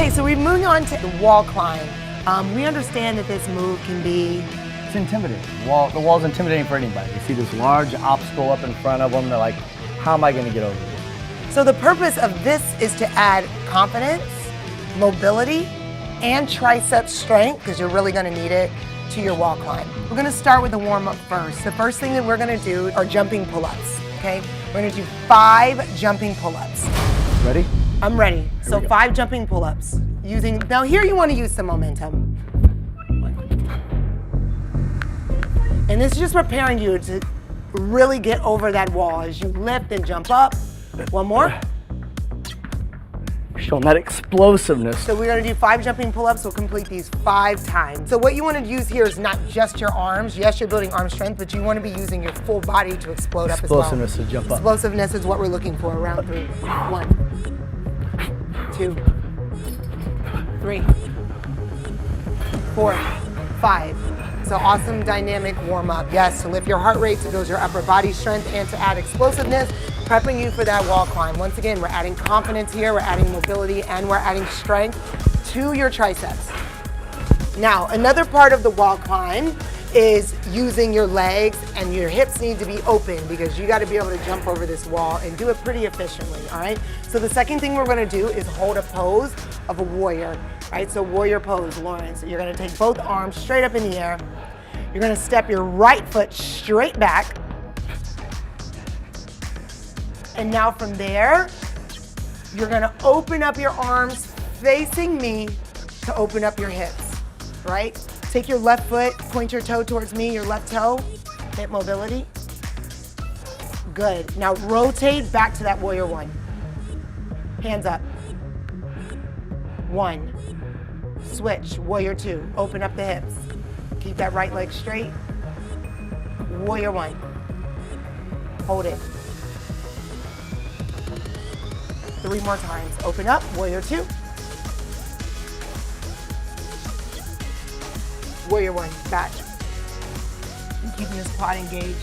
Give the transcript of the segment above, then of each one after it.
Okay, so we're moving on to the wall climb. We understand that this move can be... It's intimidating. The wall's intimidating for anybody. You see this large obstacle up in front of them, they're like, how am I gonna get over this? So the purpose of this is to add confidence, mobility, and tricep strength, because you're really gonna need it, to your wall climb. We're gonna start with the warm up first. The first thing that we're gonna do are jumping pull-ups, okay? We're gonna do 5 jumping pull-ups. Ready? I'm ready. So 5 jumping pull-ups. Now here you wanna use some momentum. And this is just preparing you to really get over that wall as you lift and jump up. One more. Showing that explosiveness. So we're gonna do 5 jumping pull-ups. We'll complete these 5 times. So what you wanna use here is not just your arms. Yes, you're building arm strength, but you wanna be using your full body to explode up as well. Explosiveness to jump up. Explosiveness is what we're looking for. Round 3. 1, 2, 3, 4, 5. So awesome dynamic warm up. Yes, to lift your heart rate, to build your upper body strength, and to add explosiveness, prepping you for that wall climb. Once again, we're adding confidence here, we're adding mobility, and we're adding strength to your triceps. Now, another part of the wall climb is using your legs, and your hips need to be open because you got to be able to jump over this wall and do it pretty efficiently, all right? So the second thing we're going to do is hold a pose of a warrior, right? So warrior pose, Lawrence. You're going to take both arms straight up in the air. You're going to step your right foot straight back. And now from there, you're going to open up your arms facing me to open up your hips, right? Take your left foot, point your toe towards me, your left toe, hip mobility. Good. Now rotate back to that warrior 1. Hands up. 1. Switch, warrior 2. Open up the hips. Keep that right leg straight. Warrior 1. Hold it. 3 more times. Open up, warrior 2. Warrior 1, back. And keeping this quad engaged.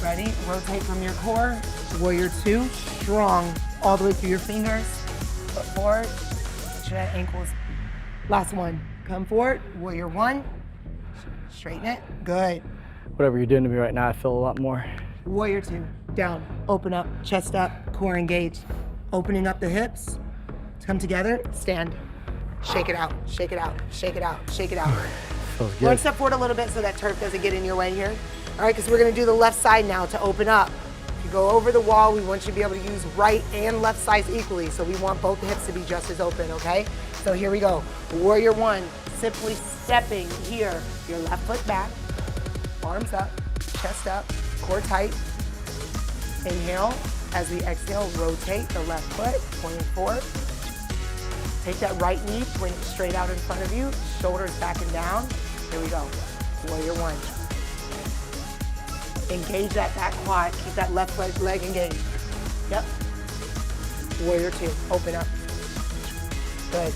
Ready? Rotate from your core. Warrior 2, strong all the way through your fingers. Foot forward. Make sure that ankle is. Last one. Come forward. Warrior 1. Straighten it. Good. Whatever you're doing to me right now, I feel a lot more. Warrior 2. Down. Open up. Chest up. Core engaged. Opening up the hips. Come together. Stand. Shake it out, shake it out, shake it out, shake it out. Feels good. We're gonna step forward a little bit so that turf doesn't get in your way here. All right, because we're gonna do the left side now to open up. If you go over the wall, we want you to be able to use right and left sides equally. So we want both hips to be just as open, okay? So here we go. Warrior 1, simply stepping here. Your left foot back, arms up, chest up, core tight. Inhale. As we exhale, rotate the left foot, pointing forward. Take that right knee, point it straight out in front of you, shoulders back and down. Here we go. Warrior 1. Engage that back quad. Keep that left leg engaged. Yep. Warrior 2. Open up. Good.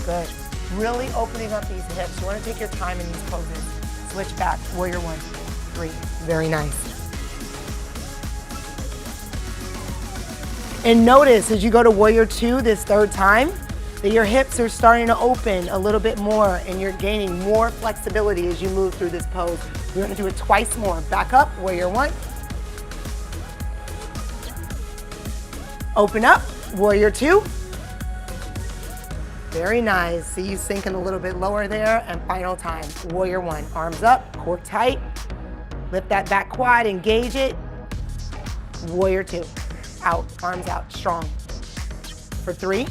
Good. Really opening up these hips. You want to take your time in these poses. Switch back. Warrior 1. 3. Very nice. And notice as you go to warrior 2 this 3rd time, that your hips are starting to open a little bit more and you're gaining more flexibility as you move through this pose. We're gonna do it twice more. Back up, warrior 1. Open up, warrior 2. Very nice. See you sinking a little bit lower there. And final time, warrior 1. Arms up, core tight. Lift that back quad, engage it. Warrior 2. Out, arms out, strong. For 3,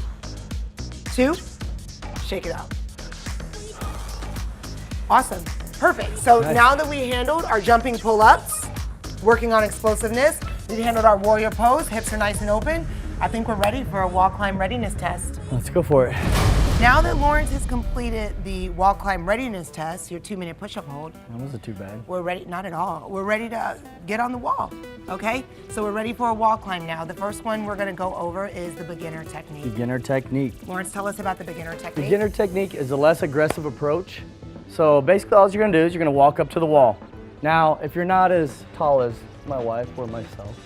2, shake it out. Awesome, perfect. So nice. Now that we handled our jumping pull-ups, working on explosiveness, we handled our warrior pose, hips are nice and open, I think we're ready for a wall climb readiness test. Let's go for it. Now that Lawrence has completed the wall climb readiness test, your 2-minute push-up hold. That wasn't too bad. We're ready, not at all. We're ready to get on the wall, okay? So we're ready for a wall climb now. The first one we're gonna go over is the beginner technique. Beginner technique. Lawrence, tell us about the beginner technique. Beginner technique is a less aggressive approach. So basically all you're gonna do is you're gonna walk up to the wall. Now, if you're not as tall as my wife or myself,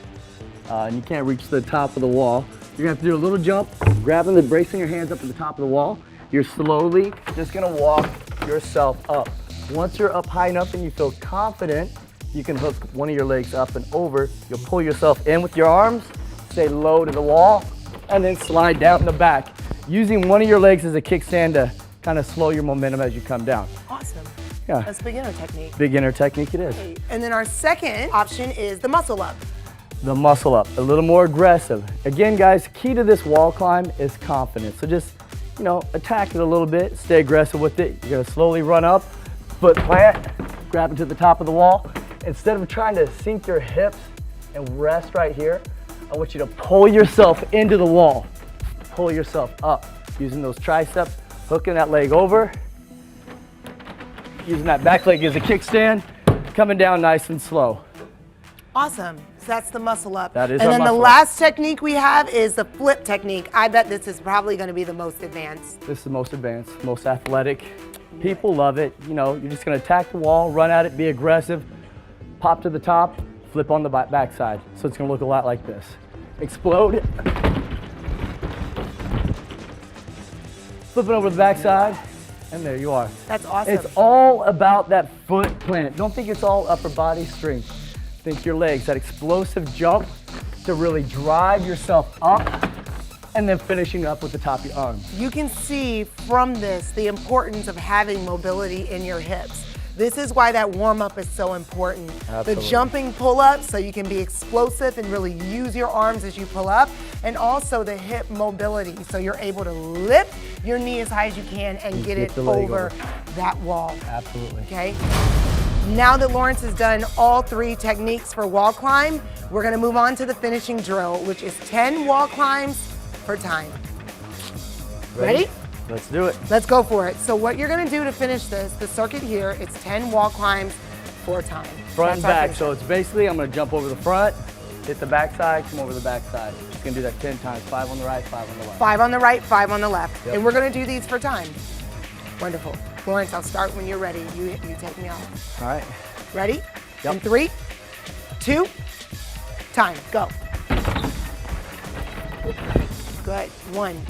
and you can't reach the top of the wall, You're gonna have to do a little jump, bracing your hands up to the top of the wall. You're slowly just gonna walk yourself up. Once you're up high enough and you feel confident, you can hook one of your legs up and over. You'll pull yourself in with your arms, stay low to the wall, and then slide down in the back, using one of your legs as a kickstand to kind of slow your momentum as you come down. Awesome. Yeah. That's beginner technique. Beginner technique it is. And then our second option is the muscle up. The muscle up, a little more aggressive. Again, guys, key to this wall climb is confidence. So just, attack it a little bit, stay aggressive with it. You're gonna slowly run up, foot plant, grab it to the top of the wall. Instead of trying to sink your hips and rest right here, I want you to pull yourself into the wall. Pull yourself up, using those triceps, hooking that leg over, using that back leg as a kickstand, coming down nice and slow. Awesome. So that's the muscle up. That is and our then the muscle up. last technique we have is the flip technique. I bet this is probably going to be the most advanced. This is the most advanced, most athletic. People love it. You're just gonna attack the wall, run at it, be aggressive, pop to the top, flip on the back side. So it's gonna look a lot like this. Explode. Flip it over to the back side, and there you are. That's awesome. It's all about that foot plant. Don't think it's all upper body strength. Think your legs, that explosive jump to really drive yourself up, and then finishing up with the top of your arms. You can see from this the importance of having mobility in your hips. This is why that warm-up is so important. Absolutely. The jumping pull-ups, so you can be explosive and really use your arms as you pull up, and also the hip mobility, so you're able to lift your knee as high as you can and get it the leg over that wall. Absolutely. Okay? Now that Lawrence has done all 3 techniques for wall climb, we're gonna move on to the finishing drill, which is 10 wall climbs per time. Ready? Let's do it. Let's go for it. So what you're gonna do to finish this, the circuit here, it's 10 wall climbs 4 times. Front and That's our back. finish. So it's basically, I'm gonna jump over the front, hit the back side, come over the back side. Just gonna do that 10 times, 5 on the right, 5 on the left. 5 on the right, 5 on the left. Yep. And we're gonna do these for time. Wonderful. Lawrence, I'll start when you're ready. You take me out. All right. Ready? Yep. In 3, 2, time, go. Good. 1,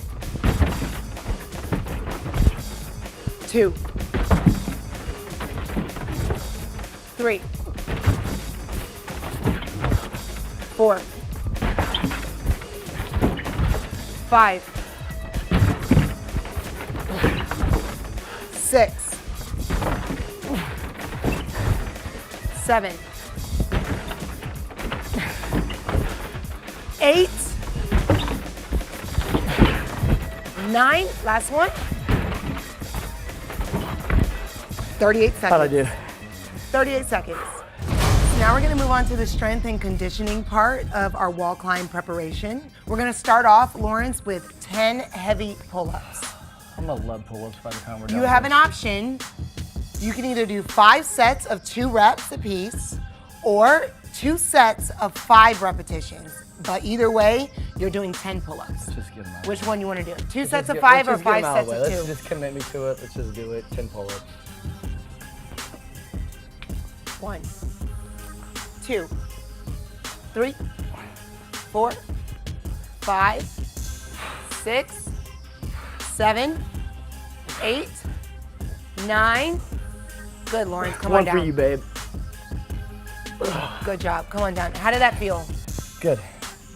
2, 3, 4, 5, 6, 7, 8, 9, last one. 38 seconds. How'd I do? 38 seconds. So now we're gonna move on to the strength and conditioning part of our wall climb preparation. We're gonna start off, Lawrence, with 10 heavy pull-ups. I'm gonna love pull-ups by the time we're done. You have an option. You can either do 5 sets of 2 reps apiece or 2 sets of 5 repetitions. But either way, you're doing 10 pull-ups. Just get them out. Which one you want to do? 2 sets of 5 or 5 sets of 2? Let's just commit me to it. Let's just do it. 10 pull-ups. 1, 2, 3, 4, 5, 6, 7, 8, 9. Good, Lawrence. Come on One down. for you, babe. Good job. Come on down. How did that feel? Good.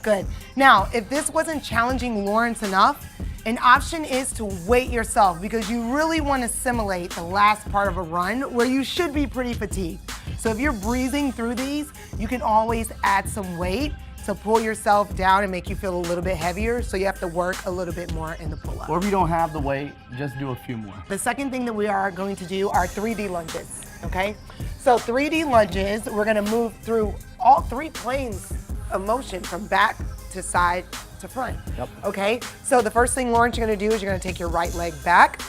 Good. Now, if this wasn't challenging Lawrence enough, an option is to weight yourself because you really want to simulate the last part of a run where you should be pretty fatigued. So if you're breezing through these, you can always add some weight to pull yourself down and make you feel a little bit heavier, so you have to work a little bit more in the pull-up. Or if you don't have the weight, just do a few more. The second thing that we are going to do are 3D lunges, okay? So 3D lunges, we're gonna move through all 3 planes of motion from back to side to front. Yep. Okay, so the first thing, Lawrence, you're gonna do is you're gonna take your right leg back.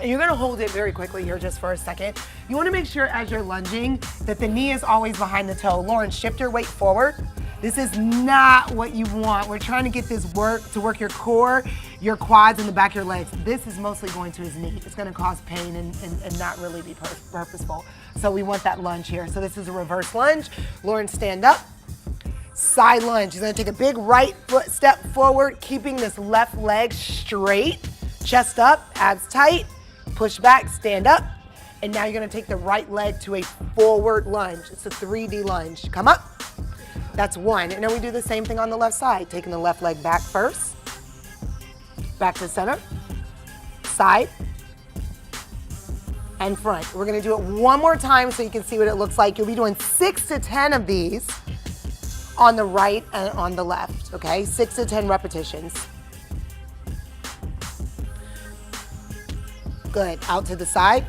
And you're gonna hold it very quickly here just for a second. You wanna make sure as you're lunging that the knee is always behind the toe. Lawrence, shift your weight forward. This is not what you want. We're trying to get this to work your core, your quads, and the back of your legs. This is mostly going to his knee. It's gonna cause pain and not really be purposeful. So we want that lunge here. So this is a reverse lunge. Lawrence, stand up. Side lunge. He's gonna take a big right foot step forward, keeping this left leg straight. Chest up, abs tight. Push back, stand up. And now you're gonna take the right leg to a forward lunge. It's a 3D lunge. Come up. That's one. And then we do the same thing on the left side. Taking the left leg back first. Back to center. Side. And front. We're gonna do it one more time so you can see what it looks like. You'll be doing 6 to 10 of these on the right and on the left, okay? 6 to 10 repetitions. Good, out to the side.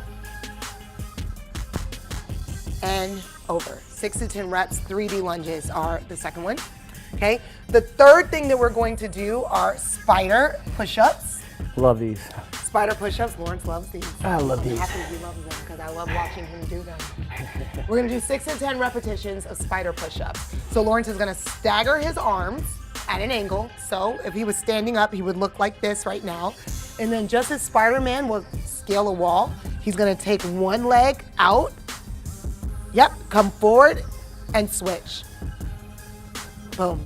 And over. 6 to 10 reps, 3D lunges are the second one, okay? The third thing that we're going to do are spider push-ups. Love these. Spider push-ups, Lawrence loves these. I love these. He loves them because I love watching him do them. We're gonna do 6 to 10 repetitions of spider push-ups. So Lawrence is gonna stagger his arms at an angle. So if he was standing up, he would look like this right now. And then just as Spider-Man will scale a wall, he's gonna take one leg out. Yep, come forward and switch. Boom.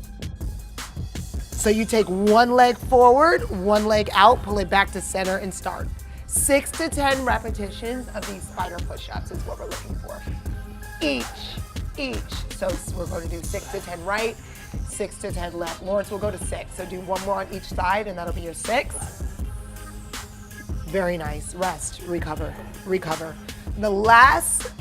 So you take one leg forward, one leg out, pull it back to center and start. 6 to 10 repetitions of these spider push-ups is what we're looking for. Each. So we're going to do 6 to 10 right, 6 to 10 left. Lawrence will go to 6. So do one more on each side and that'll be your 6. Very nice. Rest, recover. The last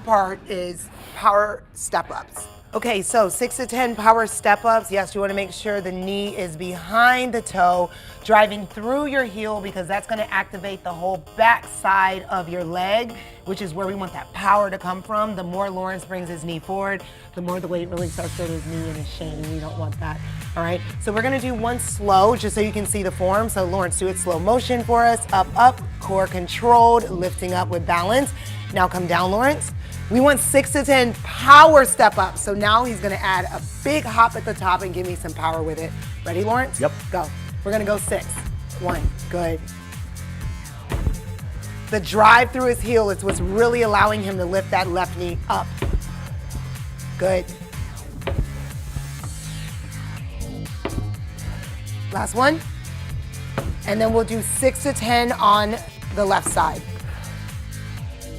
part is power step-ups. Okay, so 6 to 10 power step-ups. Yes, you wanna make sure the knee is behind the toe, driving through your heel because that's gonna activate the whole back side of your leg, which is where we want that power to come from. The more Lawrence brings his knee forward, the more the weight really starts to his knee and his shin, and we don't want that, all right? So we're gonna do one slow, just so you can see the form. So Lawrence, do it slow motion for us. Up, core controlled, lifting up with balance. Now come down, Lawrence. We want 6 to 10 power step ups. So now he's gonna add a big hop at the top and give me some power with it. Ready, Lawrence? Yep. Go. We're gonna go 6. 1, good. The drive through his heel is what's really allowing him to lift that left knee up. Good. Last one. And then we'll do 6 to 10 on the left side.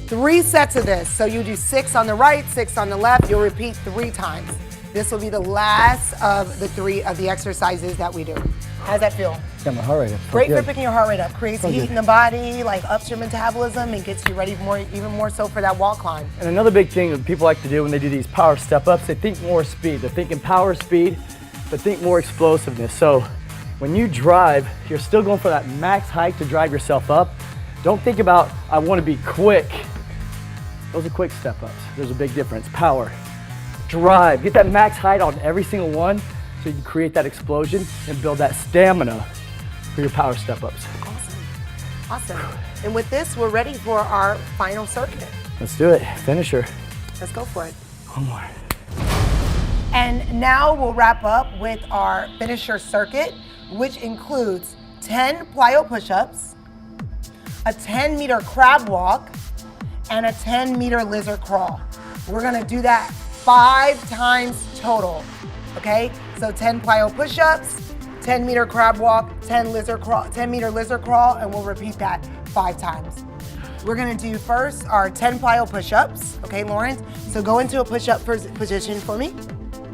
3 sets of this. So you do 6 on the right, 6 on the left. You'll repeat 3 times. This will be the last of the 3 of the exercises that we do. How's that feel? Got my heart rate up. Great for picking your heart rate up. Creates heat in the body, like ups your metabolism and gets you ready even more so for that wall climb. And another big thing that people like to do when they do these power step-ups, they think more speed. They're thinking power speed, but think more explosiveness. So when you drive, you're still going for that max height to drive yourself up. Don't think about, I want to be quick. Those are quick step-ups. There's a big difference. Power, drive, get that max height on every single one so you can create that explosion and build that stamina for your power step-ups. Awesome. And with this, we're ready for our final circuit. Let's do it. Finisher. Let's go for it. One more. And now we'll wrap up with our finisher circuit, which includes 10 plyo push-ups, a 10-meter crab walk, and a 10-meter lizard crawl. We're gonna do that 5 times total, okay? So 10 plyo push-ups, 10-meter crab walk, 10-meter lizard crawl, and we'll repeat that 5 times. We're gonna do first our 10 plyo push-ups, okay, Lawrence? So go into a push-up position for me.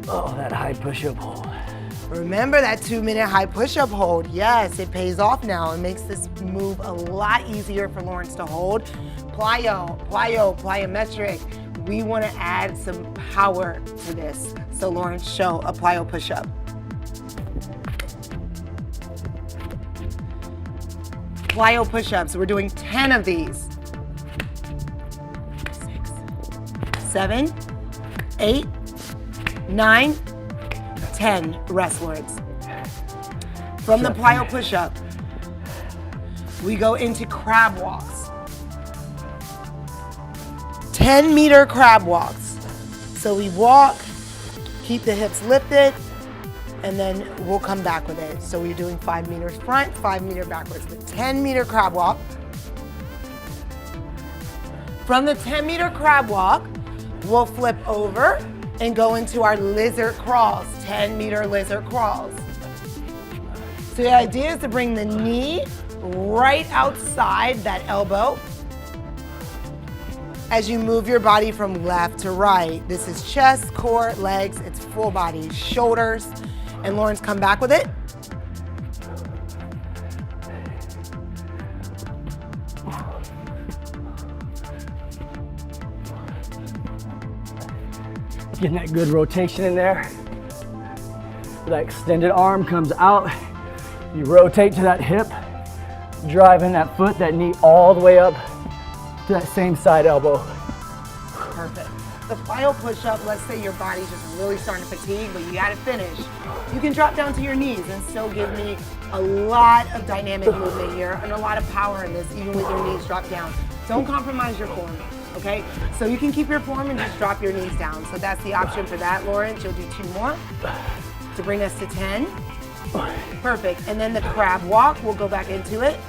Oh, that high push-up hold. Remember that 2-minute high push-up hold. Yes, it pays off now. It makes this move a lot easier for Lawrence to hold. Plyometric. We want to add some power to this. So Lawrence, show a plyo push-up. Plyo push-ups. We're doing 10 of these. 6, 7, 8, 9, 10. Rest, Lawrence. From the plyo push-up, we go into crab walks. 10-meter crab walks. So we walk, keep the hips lifted, and then we'll come back with it. So we're doing 5 meters front, 5 meters backwards. The 10-meter crab walk. From the 10-meter crab walk, we'll flip over and go into our lizard crawls, 10-meter lizard crawls. So the idea is to bring the knee right outside that elbow as you move your body from left to right. This is chest, core, legs, it's full body, shoulders. And Lawrence, come back with it. Getting that good rotation in there. That extended arm comes out. You rotate to that hip, driving that foot, that knee all the way up to that same side elbow. Perfect. The final push-up, let's say your body's just really starting to fatigue, but you gotta finish. You can drop down to your knees and still give me a lot of dynamic movement here and a lot of power in this, even with your knees dropped down. Don't compromise your form, okay? So you can keep your form and just drop your knees down. So that's the option for that, Lawrence. You'll do 2 more to bring us to 10. Perfect. And then the crab walk, we'll go back into it.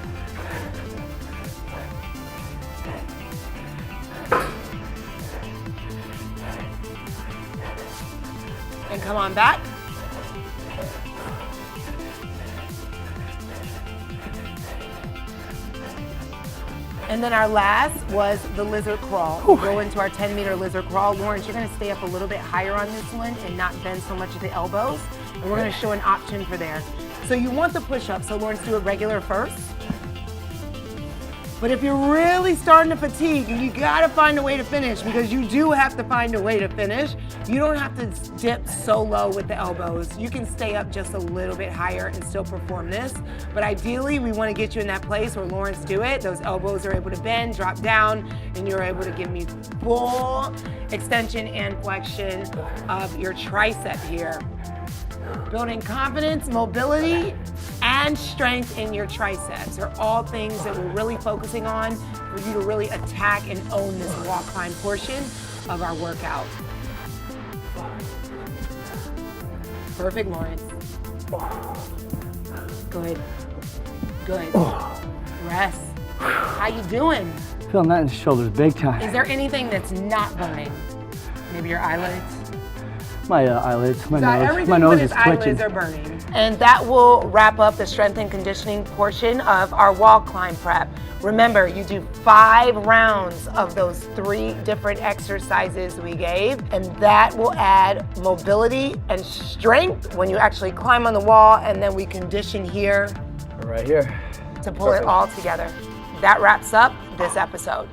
And come on back. And then our last was the lizard crawl. We'll go into our 10-meter lizard crawl. Lawrence, you're gonna stay up a little bit higher on this one and not bend so much at the elbows. And we're gonna show an option for there. So you want the push-up, so Lawrence, do it regular first. But if you're really starting to fatigue, you gotta find a way to finish, because you do have to find a way to finish. You don't have to dip so low with the elbows. You can stay up just a little bit higher and still perform this. But ideally, we wanna get you in that place where Lawrence do it. Those elbows are able to bend, drop down, and you're able to give me full extension and flexion of your tricep here. Building confidence, mobility, and strength in your triceps are all things that we're really focusing on for you to really attack and own this walk climb portion of our workout. Perfect, Lawrence. Good. Good. Rest. How you doing? Feeling that in the shoulders big time. Is there anything that's not burning? Maybe your eyelids? My eyelids, my Everything nose but is his twitching. eyelids are burning. And that will wrap up the strength and conditioning portion of our wall climb prep. Remember, you do 5 rounds of those 3 different exercises we gave, and that will add mobility and strength when you actually climb on the wall, and then we condition here Right here. to pull it all together. That wraps up this episode.